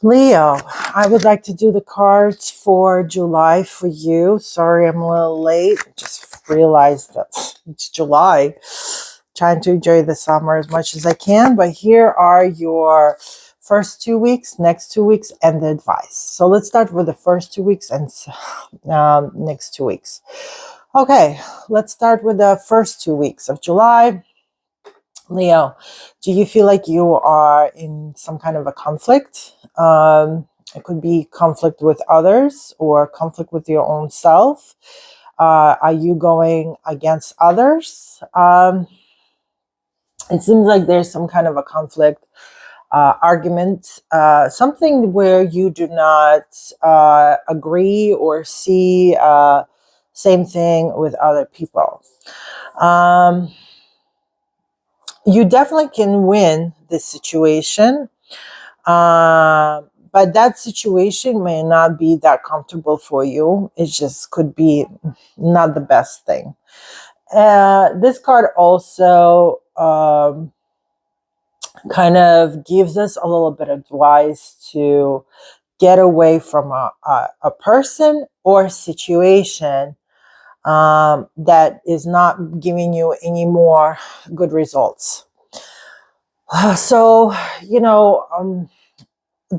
Leo, I would like to do the cards for July for you. Sorry, I'm a little late. Just realized that it's July. Trying to enjoy the summer as much as I can. But here are your first 2 weeks, next 2 weeks, and the advice. So let's start with the first 2 weeks and next 2 weeks. Okay, let's start with the first 2 weeks of July. Leo, do you feel like you are in some kind of a conflict? It could be conflict with others or conflict with your own self. Are you going against others? It seems like there's some kind of a conflict, argument, something where you do not agree or see same thing with other people. You definitely can win this situation, but that situation may not be that comfortable for you. It just could be not the best thing. This card also kind of gives us a little bit of advice to get away from a person or situation that is not giving you any more good results. So,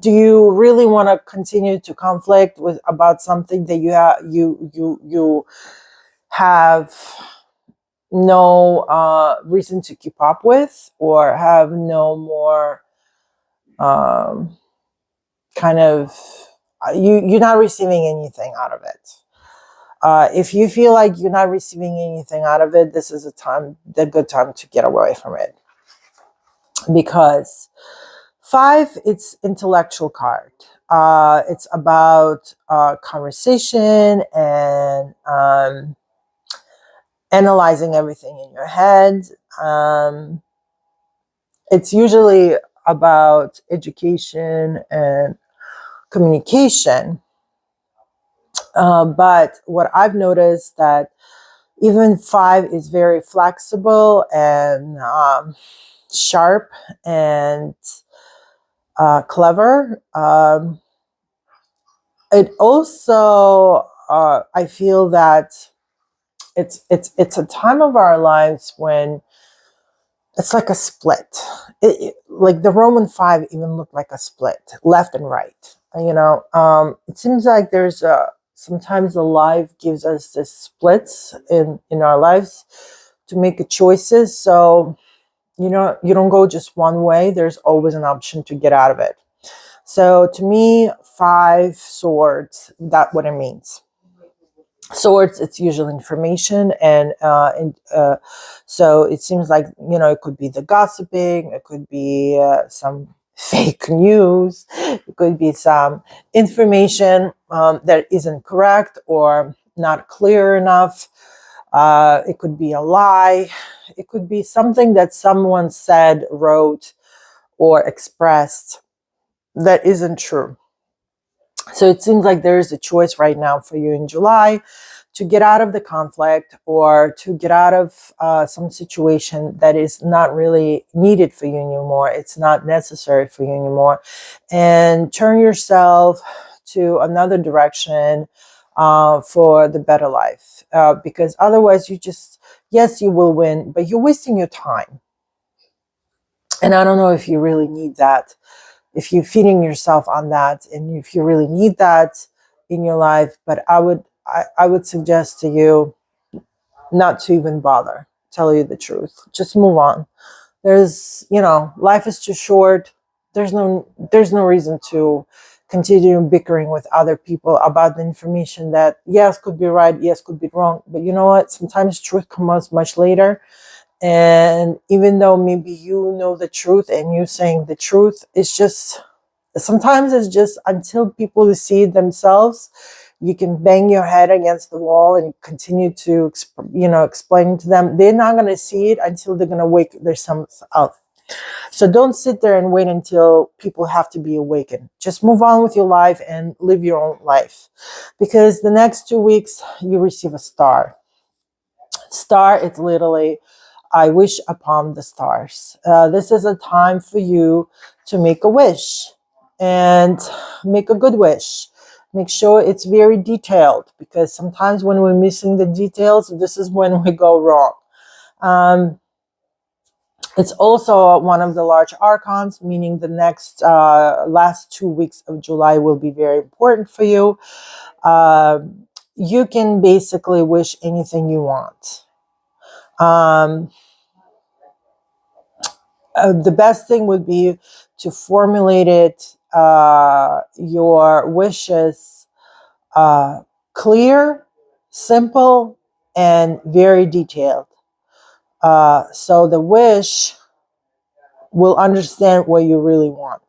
do you really want to continue to conflict with about something that you have no reason to keep up with, or have no more kind of you're not receiving anything out of it? If you feel like you're not receiving anything out of it, this is the good time to get away from it, because 5, it's intellectual card. It's about conversation and analyzing everything in your head. It's usually about education and communication. But what I've noticed that even 5 is very flexible and sharp and clever. It also, I feel that it's a time of our lives when it's like a split. Like the Roman 5 even looked like a split, left and right. It seems like there's sometimes the life gives us this splits in our lives to make choices. So you don't go just one way. There's always an option to get out of it. So to me, 5 swords, that's what it means. Swords, it's usually information, and so it seems like it could be the gossiping, it could be some fake news, it could be some information that isn't correct or not clear enough. It could be a lie. It could be something that someone said, wrote, or expressed that isn't true. So it seems like there is a choice right now for you in July to get out of the conflict, or to get out of some situation that is not really needed for you anymore. It's not necessary for you anymore. And turn yourself to another direction for the better life. Because otherwise yes, you will win, but you're wasting your time. And I don't know if you really need that, if you're feeding yourself on that, and if you really need that in your life. But I would suggest to you not to even bother. Tell you the truth. Just move on. Life is too short. There's no reason to continue bickering with other people about the information that, yes, could be right, yes, could be wrong. But you know what? Sometimes truth comes much later. And even though maybe you know the truth and you saying the truth, sometimes it's just until people see it themselves. You can bang your head against the wall and continue to explain to them. They're not going to see it until they're going to wake themselves up. So don't sit there and wait until people have to be awakened. Just move on with your life and live your own life, because the next 2 weeks you receive a star. Star, it's literally, I wish upon the stars. This is a time for you to make a wish. and make a good wish. Make sure it's very detailed, because sometimes when we're missing the details, this is when we go wrong. It's also one of the large archons, meaning the next last 2 weeks of July will be very important for you. You can basically wish anything you want. The best thing would be to formulate it, your wishes, clear, simple, and very detailed. So the wish will understand what you really want.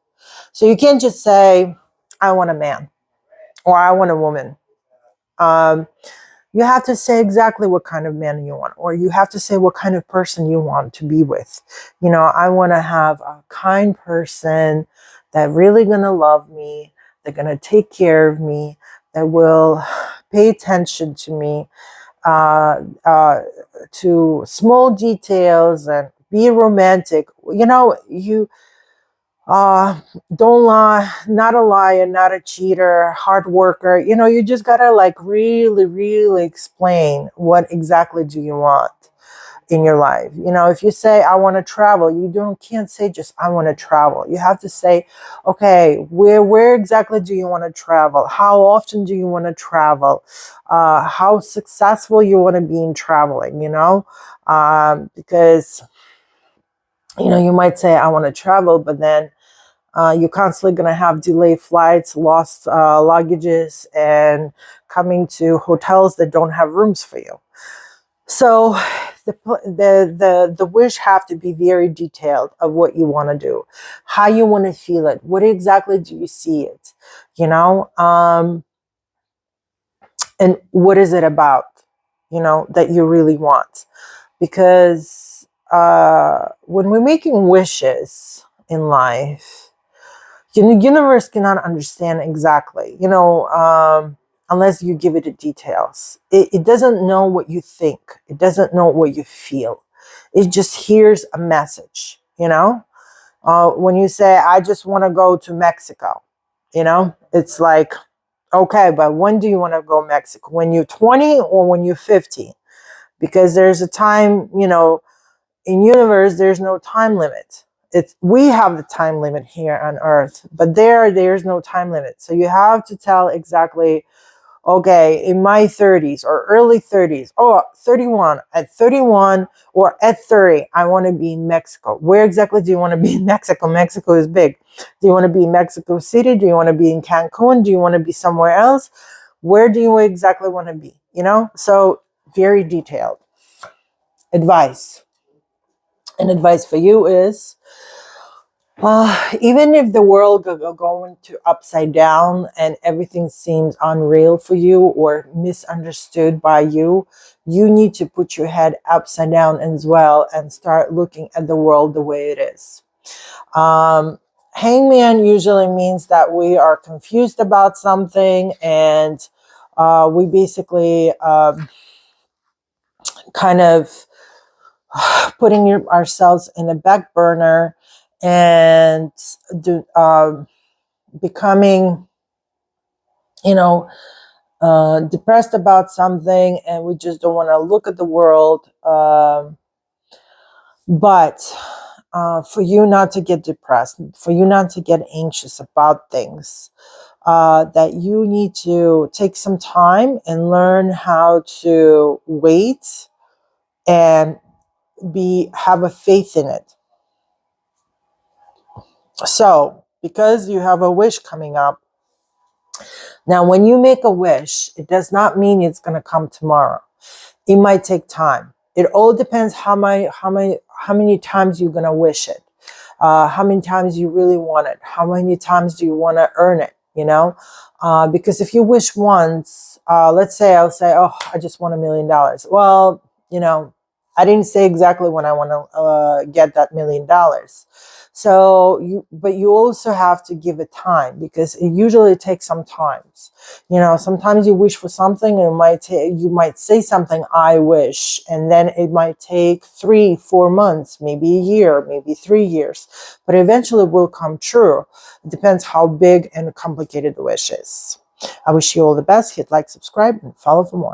So you can't just say, I want a man, or I want a woman. You have to say exactly what kind of man you want, or you have to say what kind of person you want to be with. I want to have a kind person that really going to love me, they're going to take care of me, that will pay attention to me, to small details, and be romantic. You don't lie, not a liar, not a cheater, hard worker. You just gotta really, really explain what exactly do you want in your life. If you say I want to travel, you can't say just I want to travel. You have to say, okay, where exactly do you want to travel? How often do you want to travel? How successful you want to be in traveling? Because you might say I want to travel, but then you're constantly going to have delayed flights, lost luggages, and coming to hotels that don't have rooms for you. So the wish have to be very detailed of what you want to do, how you want to feel it, what exactly do you see it, and what is it about, that you really want. Because when we're making wishes in life, the universe cannot understand exactly, unless you give it the details. It doesn't know what you think. It doesn't know what you feel. It just hears a message, when you say, I just want to go to Mexico, it's like, okay, but when do you want to go to Mexico? When you're 20 or when you're 50? Because there's a time, in universe, there's no time limit. We have the time limit here on Earth, but there's no time limit. So you have to tell exactly, okay, in my 30s or early 30s, or 31, at 31 or at 30, I want to be in Mexico. Where exactly do you want to be in Mexico? Mexico is big. Do you want to be in Mexico City? Do you want to be in Cancun? Do you want to be somewhere else? Where do you exactly want to be? So very detailed advice. And advice for you is, even if the world going to upside down and everything seems unreal for you or misunderstood by you, you need to put your head upside down as well and start looking at the world the way it is. Hangman usually means that we are confused about something, and we basically kind of putting ourselves in the back burner and becoming, depressed about something, and we just don't want to look at the world. But for you not to get depressed, for you not to get anxious about things, that you need to take some time and learn how to wait and have a faith in it. So, because you have a wish coming up, now when you make a wish, it does not mean it's going to come tomorrow. It might take time. It all depends how many times you're going to wish it, how many times you really want it, how many times do you want to earn it, because if you wish once, let's say I'll say, oh, I just want $1 million. Well, I didn't say exactly when I want to get that $1 million. So but you also have to give it time, because it usually takes some times. Sometimes you wish for something, and you might say something, I wish, and then it might take 3-4 months, maybe a year, maybe 3 years, but eventually it will come true. It depends how big and complicated the wish is. I wish you all the best. Hit like, subscribe, and follow for more.